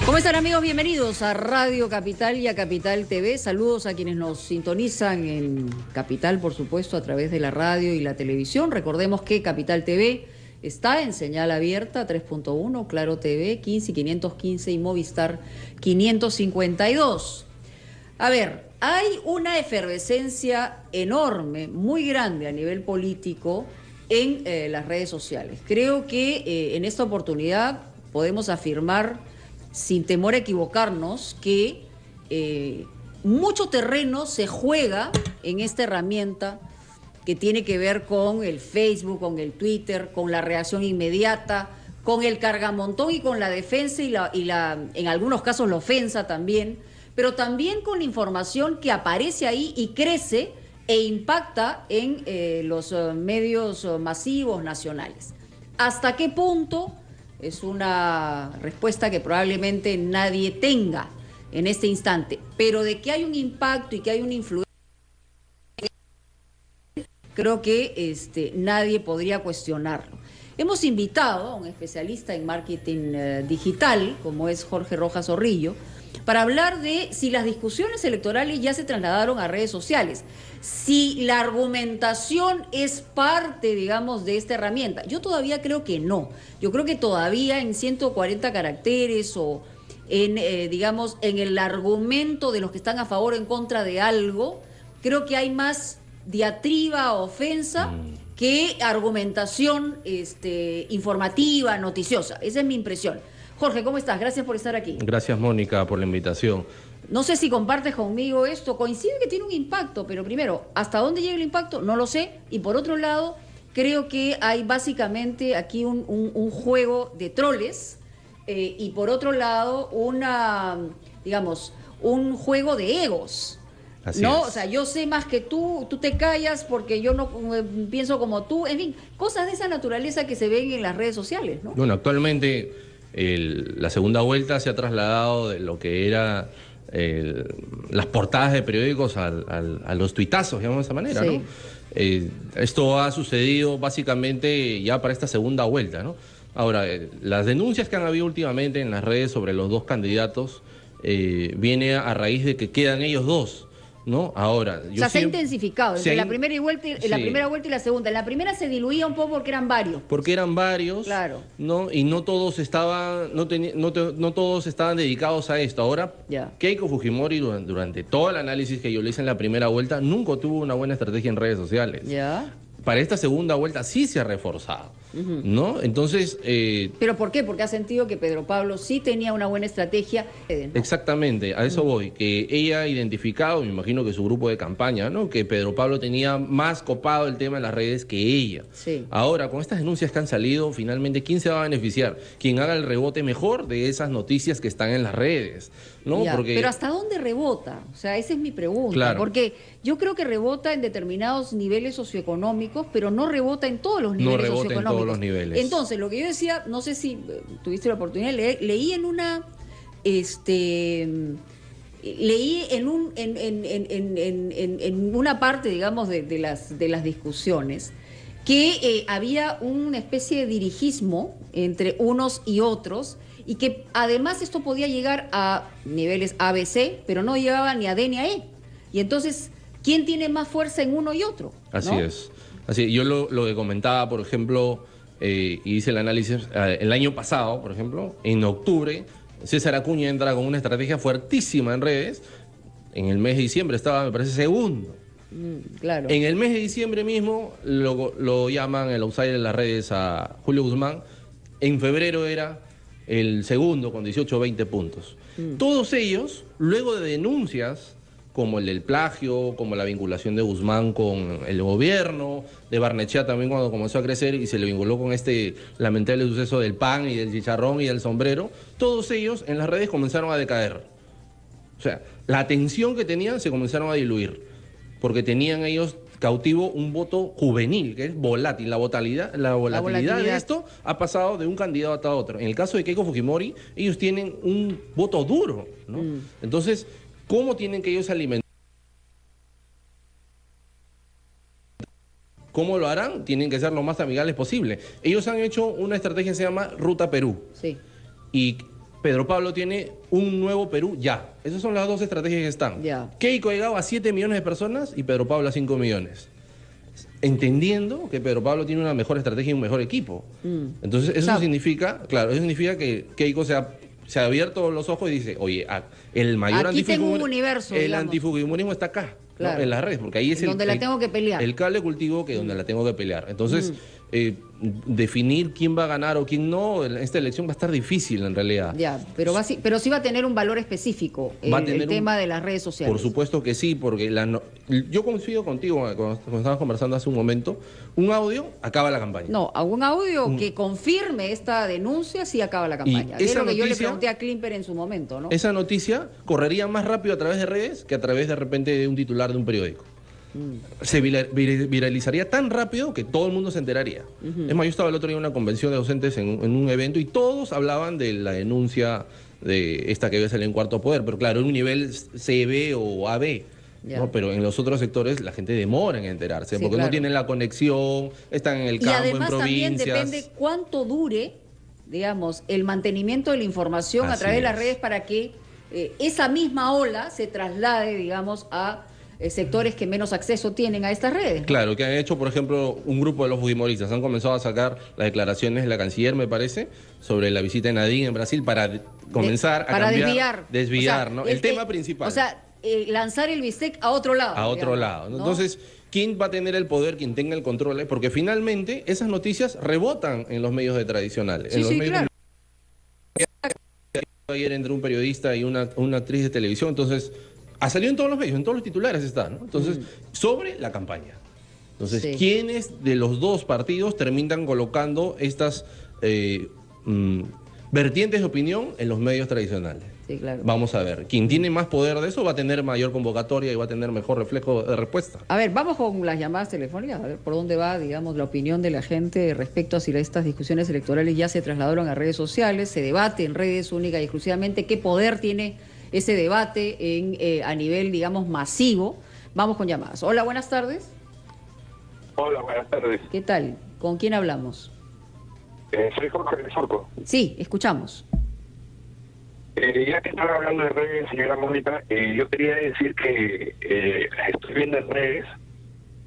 ¿Cómo están, amigos? Bienvenidos a Radio Capital y a Capital TV. Saludos a quienes nos sintonizan en Capital, por supuesto, a través de la radio y la televisión. Recordemos que Capital TV está en señal abierta 3.1, Claro TV 15 y 515 y Movistar 552. A ver, hay una efervescencia enorme, muy grande a nivel político en las redes sociales. Creo que en esta oportunidad podemos afirmar, sin temor a equivocarnos, que mucho terreno se juega en esta herramienta que tiene que ver con el Facebook, con el Twitter, con la reacción inmediata, con el cargamontón y con la defensa y en algunos casos la ofensa también, pero también con la información que aparece ahí y crece e impacta en los medios masivos nacionales. ¿Hasta qué punto? Es una respuesta que probablemente nadie tenga en este instante, pero de que hay un impacto y que hay una influencia, creo que nadie podría cuestionarlo. Hemos invitado a un especialista en marketing digital, como es Jorge Rojas Zorrillo, para hablar de si las discusiones electorales ya se trasladaron a redes sociales, si la argumentación es parte, digamos, de esta herramienta. Yo todavía creo que no. Yo creo que todavía en 140 caracteres o digamos, en el argumento de los que están a favor o en contra de algo, creo que hay más diatriba o ofensa que argumentación informativa, noticiosa. Esa es mi impresión. Jorge, ¿cómo estás? Gracias por estar aquí. Gracias, Mónica, por la invitación. No sé si compartes conmigo esto. Coincide que tiene un impacto, pero primero, ¿hasta dónde llega el impacto? No lo sé. Y por otro lado, creo que hay básicamente aquí un juego de troles y por otro lado, digamos, un juego de egos. Así ¿No? es. O sea, yo sé más que tú te callas porque yo no pienso como tú. En fin, cosas de esa naturaleza que se ven en las redes sociales, ¿no? Bueno, actualmente la segunda vuelta se ha trasladado de lo que era las portadas de periódicos a los tuitazos, digamos de esa manera, Sí. ¿no? Esto ha sucedido básicamente ya para esta segunda vuelta, ¿no? Ahora, las denuncias que han habido últimamente en las redes sobre los dos candidatos viene a raíz de que quedan ellos dos, ¿no? Ahora, O sea, se ha intensificado entre la primera vuelta y Sí. la primera vuelta y la segunda. En la primera se diluía un poco porque eran varios. Porque eran varios, Claro. ¿no? Y no todos estaban, no todos estaban dedicados a esto. Ahora, Ya. Keiko Fujimori, durante todo el análisis que yo le hice en la primera vuelta, nunca tuvo una buena estrategia en redes sociales. Ya. Para esta segunda vuelta sí se ha reforzado, ¿no? Entonces, ¿Pero por qué? Porque ha sentido que Pedro Pablo sí tenía una buena estrategia, ¿no? exactamente, a eso voy, que ella ha identificado, me imagino que su grupo de campaña, ¿no? Que Pedro Pablo tenía más copado el tema en las redes que ella. Sí. Ahora, con estas denuncias que han salido, finalmente, ¿quién se va a beneficiar? Quien haga el rebote mejor de esas noticias que están en las redes, ¿no? Ya, Porque... pero ¿hasta dónde rebota? O sea, esa es mi pregunta. Claro. Porque yo creo que rebota en determinados niveles socioeconómicos, pero no rebota en todos los niveles rebota en socioeconómicos. todos los niveles. Entonces, lo que yo decía, no sé si tuviste la oportunidad de leer, leí en una... leí en una parte, digamos, de las discusiones que había una especie de dirigismo entre unos y otros y que además esto podía llegar a niveles ABC, pero no llegaba ni a D ni a E. Y entonces, ¿quién tiene más fuerza en uno y otro? Así ¿no? es. Así, yo lo que comentaba, por ejemplo, y hice el análisis el año pasado, por ejemplo, en octubre, César Acuña entra con una estrategia fuertísima en redes. En el mes de diciembre estaba, me parece, segundo. Claro. En el mes de diciembre mismo lo llaman el outsider de las redes a Julio Guzmán. En febrero era el segundo con 18 o 20 puntos. Todos ellos, luego de denuncias como el del plagio, como la vinculación de Guzmán con el gobierno, de Barnechea también cuando comenzó a crecer y se le vinculó con este lamentable suceso del pan y del chicharrón y del sombrero, todos ellos en las redes comenzaron a decaer. O sea, la atención que tenían se comenzaron a diluir, porque tenían ellos cautivo un voto juvenil, que es volátil. La volatilidad de esto ha pasado de un candidato a otro. En el caso de Keiko Fujimori, ellos tienen un voto duro, ¿no? Entonces, ¿cómo tienen que ellos alimentar? ¿Cómo lo harán? Tienen que ser lo más amigables posible. Ellos han hecho una estrategia que se llama Ruta Perú. Sí. Y Pedro Pablo tiene un nuevo Perú ya. Esas son las dos estrategias que están. Ya. Keiko ha llegado a 7 millones de personas y Pedro Pablo a 5 millones. Entendiendo que Pedro Pablo tiene una mejor estrategia y un mejor equipo. Entonces, eso significa, claro, eso significa que Keiko se ha abierto los ojos y dice, oye, el mayor aquí tengo un universo, el digamos. antifujimorismo está acá, claro, ¿no? En las redes, porque ahí es donde la tengo que pelear. El cable cultivo que donde la tengo que pelear. Entonces, definir quién va a ganar o quién no, esta elección va a estar difícil en realidad. Ya, pero sí va a tener un valor específico el tema de las redes sociales. Por supuesto que sí, porque yo coincido contigo cuando estábamos conversando hace un momento, un audio acaba la campaña. No, un audio que confirme esta denuncia sí acaba la campaña. Es lo que yo le pregunté a Klimper en su momento, ¿no? Esa noticia correría más rápido a través de redes que a través de repente de un titular de un periódico. Se viralizaría tan rápido que todo el mundo se enteraría. Es más, yo estaba el otro día en una convención de docentes en un evento y todos hablaban de la denuncia de esta que debe salir en Cuarto Poder, pero claro, en un nivel CB o AB. ¿No? Pero en los otros sectores la gente demora en enterarse, porque no tienen la conexión, están en el campo, en provincias. Y además también depende cuánto dure, digamos, el mantenimiento de la información a través de las redes para que esa misma ola se traslade, digamos, a sectores que menos acceso tienen a estas redes, ¿no? Claro, que han hecho, por ejemplo, un grupo de los fujimoristas, han comenzado a sacar las declaraciones de la canciller, me parece, sobre la visita de Nadine en Brasil para comenzar a cambiar, desviar, o sea, ¿no? El tema principal. O sea, lanzar el bistec a otro lado. A otro lado, ¿no? Entonces, ¿quién va a tener el poder, quien tenga el control? Porque finalmente esas noticias rebotan en los medios tradicionales. Sí, en los medios claro. Ayer entre un periodista y una actriz de televisión, entonces ha salido en todos los medios, en todos los titulares está, ¿no? Entonces, sobre la campaña. Entonces, ¿quiénes de los dos partidos terminan colocando estas vertientes de opinión en los medios tradicionales? Sí, claro. Vamos a ver. Quien tiene más poder de eso va a tener mayor convocatoria y va a tener mejor reflejo de respuesta. A ver, vamos con las llamadas telefónicas, a ver por dónde va, digamos, la opinión de la gente respecto a si estas discusiones electorales ya se trasladaron a redes sociales, se debate en redes única y exclusivamente, qué poder tiene ese debate a nivel, digamos, masivo. Vamos con llamadas. Hola, buenas tardes. Hola, buenas tardes. ¿Qué tal? ¿Con quién hablamos? Soy Jorge de Surco. Sí, escuchamos. Ya que estaba hablando de redes, señora Mónica, yo quería decir que estoy viendo en redes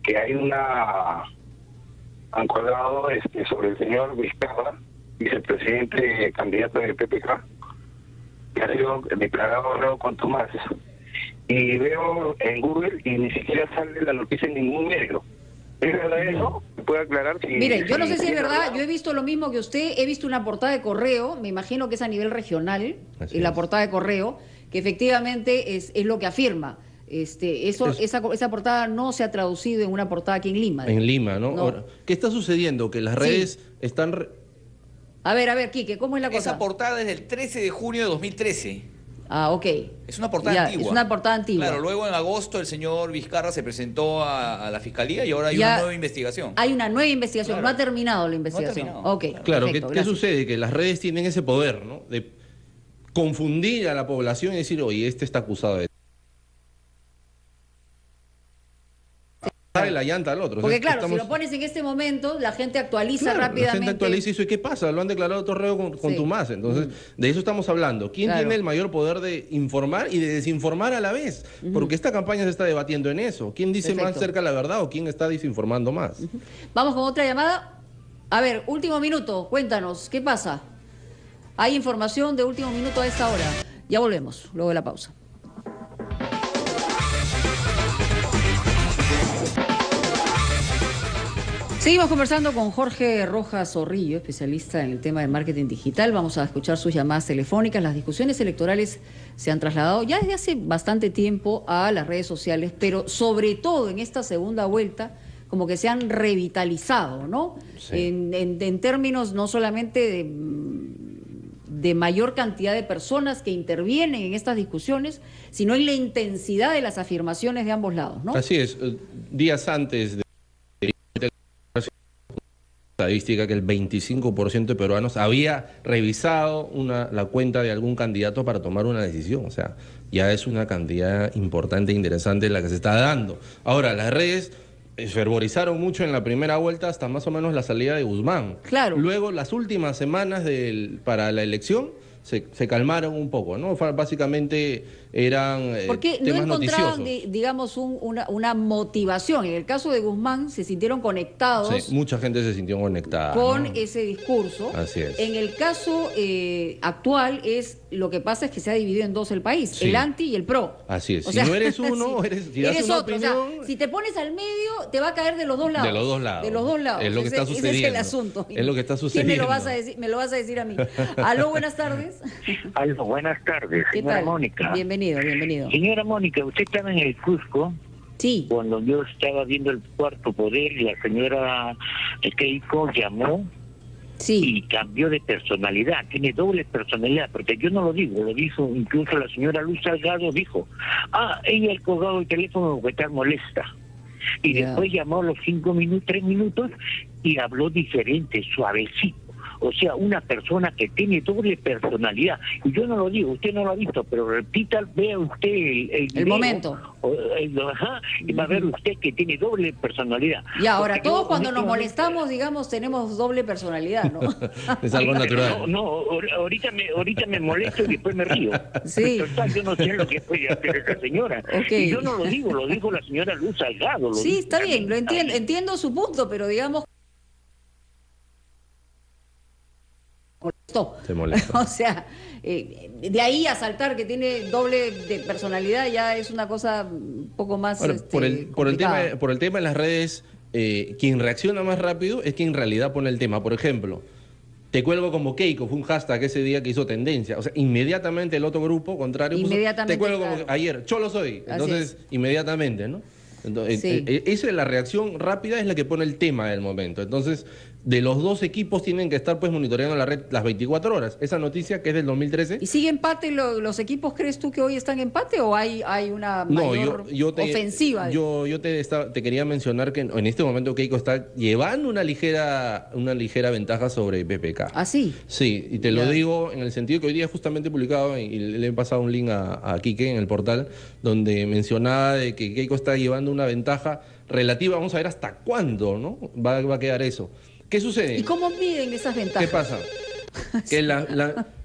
que hay han colgado sobre el señor Vizcarra, vicepresidente candidato de PPK, que ha sido declarado reo con Tomás. Y veo en Google y ni siquiera sale la noticia en ningún medio. ¿Es verdad eso? ¿Me puede aclarar? Mire, yo no sé si es verdad, yo he visto lo mismo que usted, he visto una portada de Correo, me imagino que es a nivel regional, la portada de Correo, que efectivamente es lo que afirma. Esa portada no se ha traducido en una portada aquí en Lima. En Lima, ¿no? Ahora, ¿qué está sucediendo? Que las redes están... A ver, Quique, ¿cómo es la cosa? Esa portada es del 13 de junio de 2013. Ah, ok. Es una portada antigua. Es una portada antigua. Claro, luego en agosto el señor Vizcarra se presentó a la fiscalía y ahora hay una nueva investigación. Hay una nueva investigación, claro. No ha terminado la investigación. No ha terminado. Okay, claro, perfecto, ¿qué sucede? Que las redes tienen ese poder, ¿no? De confundir a la población y decir, oye, este está acusado de... la llanta al otro. Porque claro, si lo pones en este momento, la gente actualiza rápidamente. La gente actualiza y dice, ¿qué pasa? Lo han declarado otro reo con Tomás. Entonces, de eso estamos hablando. ¿Quién tiene el mayor poder de informar y de desinformar a la vez? Porque esta campaña se está debatiendo en eso. ¿Quién dice más cerca la verdad o quién está desinformando más? Vamos con otra llamada. A ver, último minuto, cuéntanos, ¿qué pasa? Hay información de último minuto a esta hora. Ya volvemos, luego de la pausa. Seguimos conversando con Jorge Rojas Zorrillo, especialista en el tema de marketing digital. Vamos a escuchar sus llamadas telefónicas. Las discusiones electorales se han trasladado ya desde hace bastante tiempo a las redes sociales, pero sobre todo en esta segunda vuelta como que se han revitalizado, ¿no? Sí. En términos no solamente de mayor cantidad de personas que intervienen en estas discusiones, sino en la intensidad de las afirmaciones de ambos lados, ¿no? Así es. Días antes de estadística que el 25% de peruanos había revisado la cuenta de algún candidato para tomar una decisión. O sea, ya es una cantidad importante e interesante la que se está dando. Ahora, las redes fervorizaron mucho en la primera vuelta hasta más o menos la salida de Guzmán. Claro. Luego, las últimas semanas para la elección, se calmaron un poco, ¿no? Básicamente eran porque no temas encontraban, noticiosos. digamos, una motivación. En el caso de Guzmán se sintieron conectados Sí, mucha gente se sintió conectada, con ¿no? ese discurso. Así es. En el caso actual lo que pasa es que se ha dividido en dos el país, Sí. el anti y el pro. Así es. O Si sea, no eres uno, si das eres una otro. opinión, O sea, si te pones al medio, te va a caer de los dos lados. De los dos lados. De los dos lados. Es lo que está Ese es sucediendo. el asunto. Es lo que está ¿Quién sucediendo. me lo vas a decir? Me lo vas a decir a mí. Aló, buenas tardes. Aló, buenas tardes, ¿Qué señora tal? Mónica. Bienvenido, bienvenido. Señora Mónica, usted estaba en el Cusco Sí. cuando yo estaba viendo el Cuarto Poder y la señora Keiko llamó Sí. y cambió de personalidad, tiene doble personalidad, porque yo no lo digo, lo dijo incluso la señora Luz Salgado, dijo, ella ha colgado el teléfono porque está molesta. Y Ya. después llamó a los 3 minutos y habló diferente, suavecito. O sea, una persona que tiene doble personalidad. Y yo no lo digo, usted no lo ha visto, pero repita, vea usted el video, momento. Y va a ver usted que tiene doble personalidad. Y ahora, Porque todos yo, cuando en nos este molestamos, digamos, tenemos doble personalidad, ¿no? es algo natural. No, ahorita me molesto y después me río. Sí. Total, yo no sé lo que puede hacer esa señora. Ok. Y yo no lo digo la señora Luz Salgado. Lo Sí, dijo está bien, lo también. entiendo su punto, pero digamos... molestó. Se molestó. O sea, de ahí a saltar que tiene doble de personalidad ya es una cosa un poco más Ahora, por el complicada. tema de las redes, quien reacciona más rápido es quien en realidad pone el tema. Por ejemplo, te cuelgo como Keiko, fue un hashtag ese día que hizo tendencia. O sea, inmediatamente el otro grupo contrario puso, Inmediatamente, te cuelgo claro. como ayer, cholo soy. Así Entonces, inmediatamente, ¿no? Entonces, Sí. esa es la reacción rápida, es la que pone el tema del momento. Entonces, de los dos equipos tienen que estar pues monitoreando la red las 24 horas. Esa noticia que es del 2013. ¿Y sigue empate los equipos? ¿Crees tú que hoy están en empate o hay una mayor ofensiva? Yo te quería mencionar que en este momento Keiko está llevando una ligera ventaja sobre PPK. ¿Ah, sí? Sí, y te Ya. lo digo en el sentido que hoy día justamente he publicado y le he pasado un link a Quique en el portal donde mencionaba de que Keiko está llevando una ventaja relativa. Vamos a ver hasta cuándo, ¿no? Va a quedar eso. ¿Qué sucede? ¿Y cómo miden esas ventajas? ¿Qué pasa? Que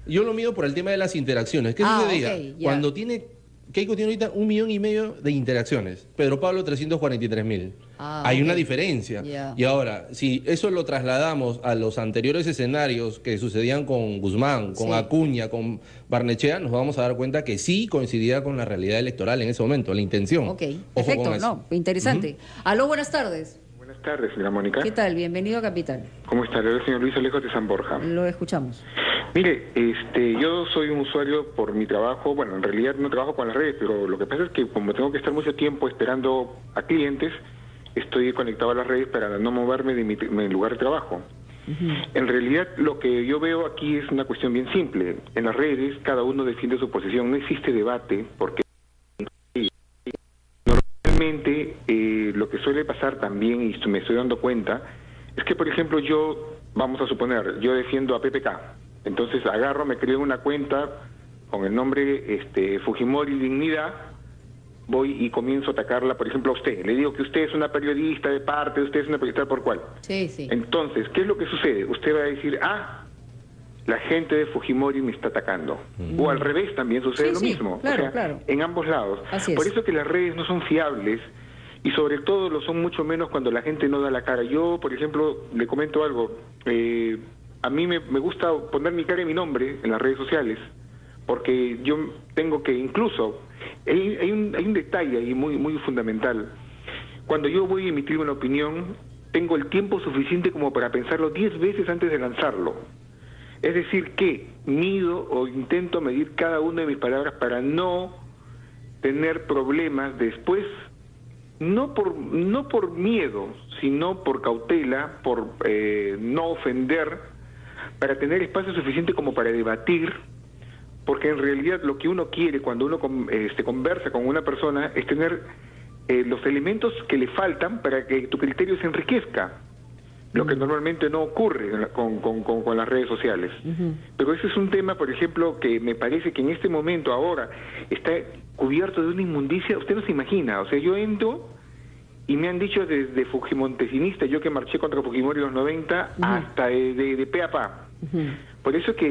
yo lo mido por el tema de las interacciones. ¿Qué sucedía? Ok, ya. Cuando Keiko tiene ahorita 1,5 millones de interacciones, Pedro Pablo 343,000. Hay una ok. diferencia. Ya. Y ahora, si eso lo trasladamos a los anteriores escenarios que sucedían con Guzmán, con Sí. Acuña, con Barnechea, nos vamos a dar cuenta que sí coincidía con la realidad electoral en ese momento, la intención. Ok, Ojo perfecto, con eso. no, interesante. Aló, buenas tardes. Buenas tardes, señora Mónica. ¿Qué tal? Bienvenido a Capital. ¿Cómo está? Le habla el señor Luis Alejo de San Borja. Lo escuchamos. Mire, yo soy un usuario por mi trabajo, bueno, en realidad no trabajo con las redes, pero lo que pasa es que como tengo que estar mucho tiempo esperando a clientes, estoy conectado a las redes para no moverme de mi lugar de trabajo. En realidad lo que yo veo aquí es una cuestión bien simple. En las redes cada uno defiende su posición, no existe debate porque normalmente lo que suele pasar también, y me estoy dando cuenta, es que por ejemplo vamos a suponer, yo defiendo a PPK, entonces agarro, me creo una cuenta con el nombre Fujimori Dignidad, voy y comienzo a atacarla, por ejemplo, a usted. Le digo que usted es una periodista de parte, usted es una periodista por cual. Sí, sí. Entonces, ¿qué es lo que sucede? Usted va a decir, la gente de Fujimori me está atacando. O al revés también sucede Sí, lo sí, mismo. claro, o sea, claro. en ambos lados. Así Por es. eso que las redes no son fiables y sobre todo lo son mucho menos cuando la gente no da la cara. Yo, por ejemplo, le comento algo. A mí me gusta poner mi cara y mi nombre en las redes sociales porque yo tengo que incluso... Hay un detalle ahí muy fundamental. Cuando yo voy a emitir una opinión, tengo el tiempo suficiente como para pensarlo 10 veces antes de lanzarlo. Es decir, que mido o intento medir cada una de mis palabras para no tener problemas después, no por miedo, sino por cautela, por no ofender, para tener espacio suficiente como para debatir. Porque en realidad lo que uno quiere cuando uno conversa con una persona es tener los elementos que le faltan para que tu criterio se enriquezca, lo que normalmente no ocurre con las redes sociales. Pero ese es un tema, por ejemplo, que me parece que en este momento ahora está cubierto de una inmundicia, usted no se imagina. O sea, yo entro y me han dicho desde fujimontesinista, yo que marché contra Fujimori en los 90, hasta de pe a pa. Por eso que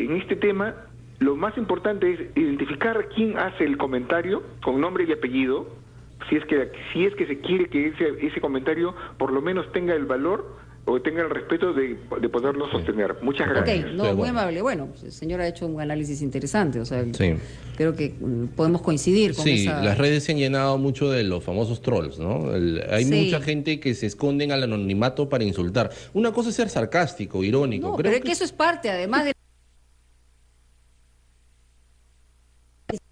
en este tema lo más importante es identificar quién hace el comentario con nombre y apellido, si es que se quiere que ese comentario por lo menos tenga el valor o tenga el respeto de poderlo sostener. Muchas gracias. Ok, no, muy amable. Bueno, el señor ha hecho un análisis interesante, o sea, Sí. creo que podemos coincidir con Sí, esa... las redes se han llenado mucho de los famosos trolls, ¿no? Hay Sí. mucha gente que se esconden al anonimato para insultar. Una cosa es ser sarcástico, irónico. No, Creo pero es que eso es parte, además de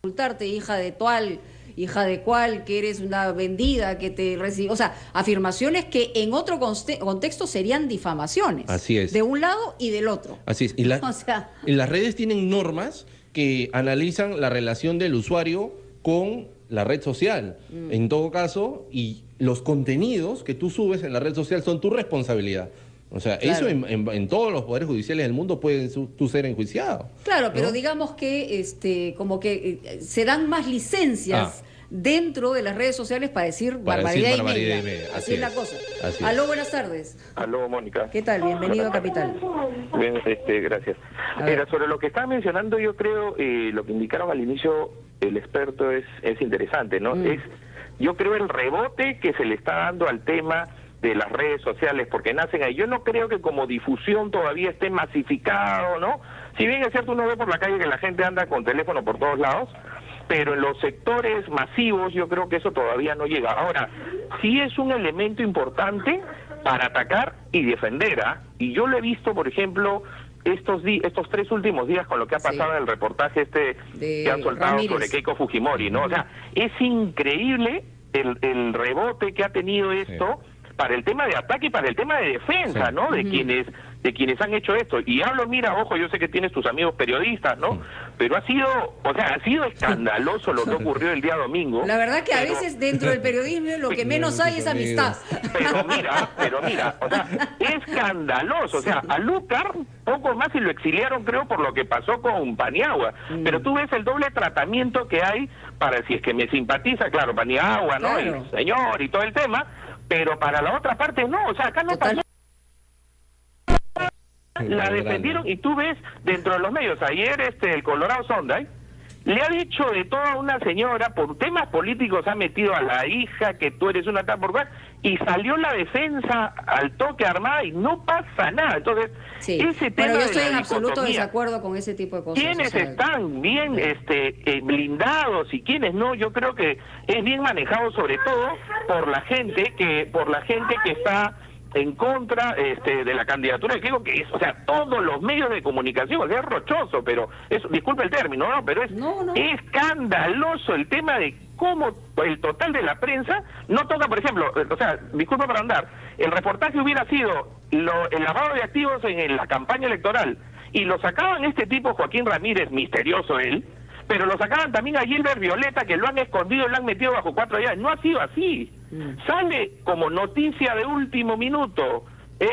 insultarte, hija de tal, hija de cual, que eres una vendida, que te recibe... O sea, afirmaciones que en otro contexto serían difamaciones. Así es. De un lado y del otro. Así es. O sea... Y las redes tienen normas que analizan la relación del usuario con la red social. En todo caso, y los contenidos que tú subes en la red social son tu responsabilidad. O sea, Claro. eso en todos los poderes judiciales del mundo puedes tú ser enjuiciado. Claro, pero ¿no? digamos que como que se dan más licencias dentro de las redes sociales para decir barbaridad y media. Así es la cosa. Así Aló, es. buenas tardes. Aló, Mónica. ¿Qué tal? Bienvenido a Capital. Bien, gracias. A ver. Mira, sobre lo que estaba mencionando, yo creo lo que indicaron al inicio el experto es interesante, ¿no? Yo creo el rebote que se le está dando al tema de las redes sociales, porque nacen ahí. Yo no creo que como difusión todavía esté masificado, ¿no? Si bien es cierto, uno ve por la calle que la gente anda con teléfono por todos lados, pero en los sectores masivos yo creo que eso todavía no llega. Ahora, sí es un elemento importante para atacar y defender, y yo lo he visto, por ejemplo, estos 3 últimos días con lo que ha pasado en el reportaje de que han soltado Ramírez sobre Keiko Fujimori, ¿no? O sea, es increíble el rebote que ha tenido esto para el tema de ataque y para el tema de defensa, ¿no? De quienes han hecho esto. Y hablo, mira, ojo, yo sé que tienes tus amigos periodistas, ¿no? Pero ha sido escandaloso lo que ocurrió el día domingo. La verdad que a veces dentro del periodismo lo que menos hay es amistad. Pero mira, o sea, escandaloso. O sea, a Lucar poco más y lo exiliaron, creo, por lo que pasó con Paniagua. Pero tú ves el doble tratamiento que hay para, si es que me simpatiza, claro, Paniagua, ¿no? Claro. El señor y todo el tema, pero para la otra parte no. O sea, acá no pasó. La defendieron y tú ves dentro de los medios, ayer el Colorado Sunday le ha dicho de toda una señora, por temas políticos ha metido a la hija, que tú eres una tal por cual, y salió la defensa al toque armada y no pasa nada. Entonces, Sí. ese tema Pero yo de estoy la en absoluto dicotomía, desacuerdo con ese tipo de cosas. ¿quiénes o sea, están bien blindados y quiénes no? Yo creo que es bien manejado sobre todo por la gente que está en contra de la candidatura de Keiko, que es, o sea, todos los medios de comunicación, o sea, es rochoso, pero es, disculpe el término, ¿no? Pero es escandaloso el tema de cómo el total de la prensa no toca, por ejemplo, o sea, disculpa para andar, el reportaje hubiera sido el lavado de activos en la campaña electoral, y lo sacaban este tipo, Joaquín Ramírez, misterioso él, pero lo sacaban también a Gilbert Violeta, que lo han escondido, lo han metido bajo 4 llaves. No ha sido así. Sale como noticia de último minuto.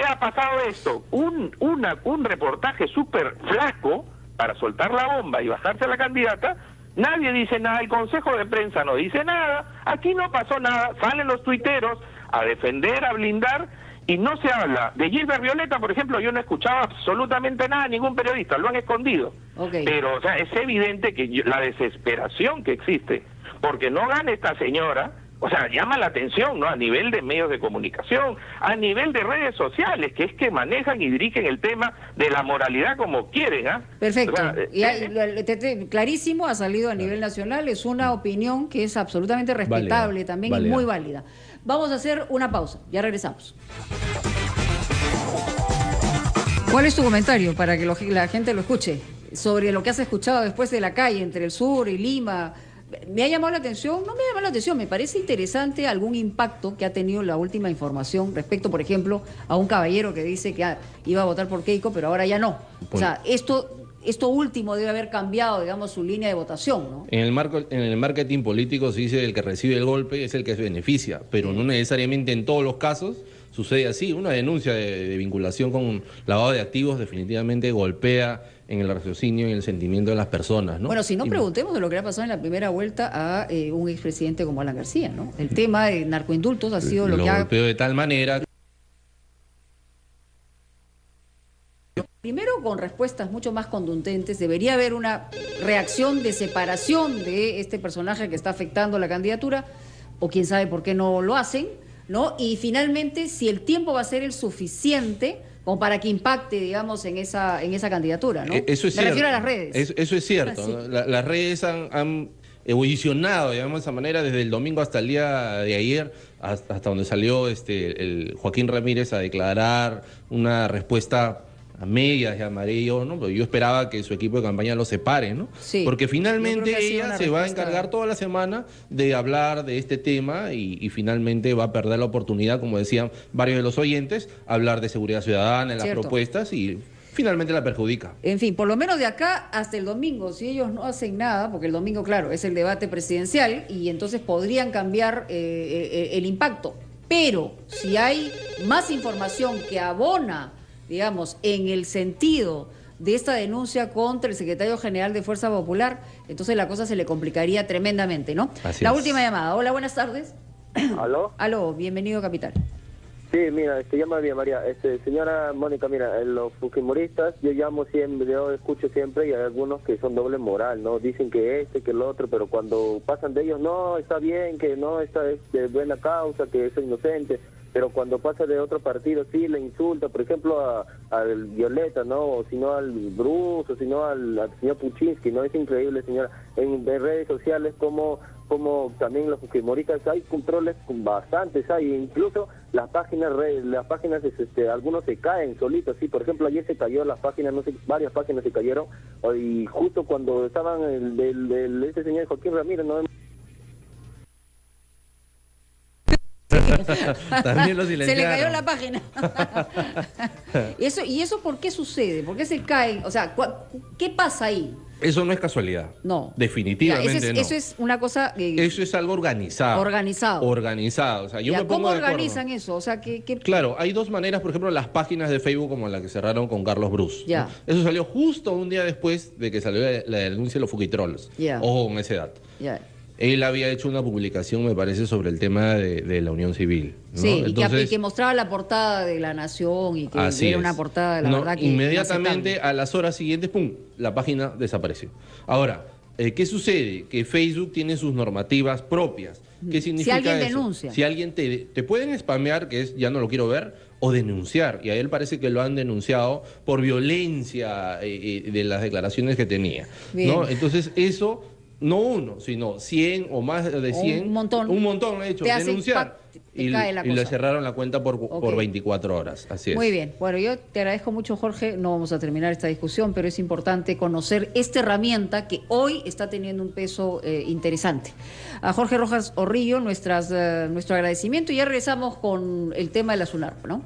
Ha pasado esto. Un reportaje súper flaco para soltar la bomba y bajarse a la candidata. Nadie dice nada. El Consejo de Prensa no dice nada. Aquí no pasó nada. Salen los tuiteros a defender, a blindar, y no se habla. De Gilbert Violeta, por ejemplo, yo no escuchaba absolutamente nada, ningún periodista, lo han escondido. Pero, o sea, es evidente que la desesperación que existe, porque no gana esta señora, o sea, llama la atención, ¿no? A nivel de medios de comunicación, a nivel de redes sociales, que es que manejan y dirigen el tema de la moralidad como quieren, Perfecto. O sea, clarísimo, ha salido a nivel nacional, es una opinión que es absolutamente respetable también y muy válida. Vamos a hacer una pausa, ya regresamos. ¿Cuál es tu comentario para que la gente lo escuche sobre lo que has escuchado después de la calle entre el sur y Lima? ¿Me ha llamado la atención? No me ha llamado la atención, me parece interesante algún impacto que ha tenido la última información respecto, por ejemplo, a un caballero que dice que iba a votar por Keiko, pero ahora ya no. O sea, esto último debe haber cambiado, digamos, su línea de votación, ¿no? En el marketing político se dice que el que recibe el golpe es el que se beneficia, pero no necesariamente en todos los casos sucede así. Una denuncia de vinculación con lavado de activos definitivamente golpea en el raciocinio y en el sentimiento de las personas, ¿no? Bueno, si no, preguntemos de lo que ha pasado en la primera vuelta a un expresidente como Alan García, ¿no? El tema de narcoindultos ha sido lo que golpeó de tal manera. Primero pero con respuestas mucho más contundentes. Debería haber una reacción de separación de este personaje que está afectando la candidatura, o quién sabe por qué no lo hacen, ¿no? Y finalmente, si el tiempo va a ser el suficiente como para que impacte, digamos, en esa candidatura, ¿no? Eso es Me cierto. refiero a las redes. Eso es cierto. Sí. ¿No? Las redes han evolucionado, digamos, de esa manera, desde el domingo hasta el día de ayer, hasta donde salió el Joaquín Ramírez a declarar una respuesta a medias, llamaré yo, ¿no? Pero yo esperaba que su equipo de campaña lo separe, ¿no? Sí, porque yo creo finalmente que ha sido ella una se va a respuesta. encargar toda la semana de hablar de este tema y finalmente va a perder la oportunidad, como decían varios de los oyentes, hablar de seguridad ciudadana en las Cierto. propuestas y finalmente la perjudica. En fin, por lo menos de acá hasta el domingo, si ellos no hacen nada, porque el domingo, claro, es el debate presidencial y entonces podrían cambiar el impacto. Pero si hay más información que abona, digamos, en el sentido de esta denuncia contra el secretario general de Fuerza Popular, entonces la cosa se le complicaría tremendamente, ¿no? Así La es. última llamada. Hola, buenas tardes. ¿Aló? Aló, bienvenido a Capital. Sí, mira, llama Vía María. Señora Mónica, mira, los fujimoristas, yo llamo siempre, yo escucho siempre y hay algunos que son doble moral, ¿no? Dicen que que el otro, pero cuando pasan de ellos, no, está bien, que no, está es de buena causa, que es inocente, pero cuando pasa de otro partido, sí, le insulta, por ejemplo, al Violeta, ¿no? O si no al Bruce, o si no al señor Puchinsky, ¿no? Es increíble, señora, en redes sociales como también los fujimoristas hay controles bastantes, hay incluso las páginas algunos se caen solitos, sí, por ejemplo ayer se cayó las páginas, no sé, varias páginas se cayeron y justo cuando estaban ese señor Joaquín Ramírez, ¿no? También lo Se le silenciaron. cayó la página. ¿Y eso por qué sucede? ¿Por qué se caen? O sea, ¿qué pasa ahí? Eso no es casualidad. No. Definitivamente Ya, no. Eso es una cosa... Eso es algo organizado. Organizado. Organizado. O sea, yo Ya, me pongo ¿cómo de acuerdo. organizan eso? O sea, Claro, hay dos maneras, por ejemplo, las páginas de Facebook como la que cerraron con Carlos Bruce. Ya. ¿No? Eso salió justo un día después de que salió la denuncia de los Fukitrolls. Ya. Ojo con ese dato. Ya. Él había hecho una publicación, me parece, sobre el tema de la unión civil. ¿no? Sí, Entonces, y que mostraba la portada de La Nación y que así era es. una portada, de la No, verdad, que inmediatamente inaceptable. a las horas siguientes, ¡pum!, la página desapareció. Ahora, ¿qué sucede? Que Facebook tiene sus normativas propias. ¿Qué significa alguien eso? denuncia. Si alguien te pueden spamear, que es ya no lo quiero ver, o denunciar. Y a él parece que lo han denunciado por violencia de las declaraciones que tenía. Bien. ¿No? Entonces, eso, no uno, sino 100 o más de 100. Un montón. Un montón, de hecho, Te hace denunciar. te cae la Y le cosa. cerraron la cuenta por Ok. 24 horas. Así es. Muy bien. Bueno, yo te agradezco mucho, Jorge. No vamos a terminar esta discusión, pero es importante conocer esta herramienta que hoy está teniendo un peso interesante. A Jorge Rojas Orrillo, nuestro agradecimiento y ya regresamos con el tema de la SUNARP, ¿no?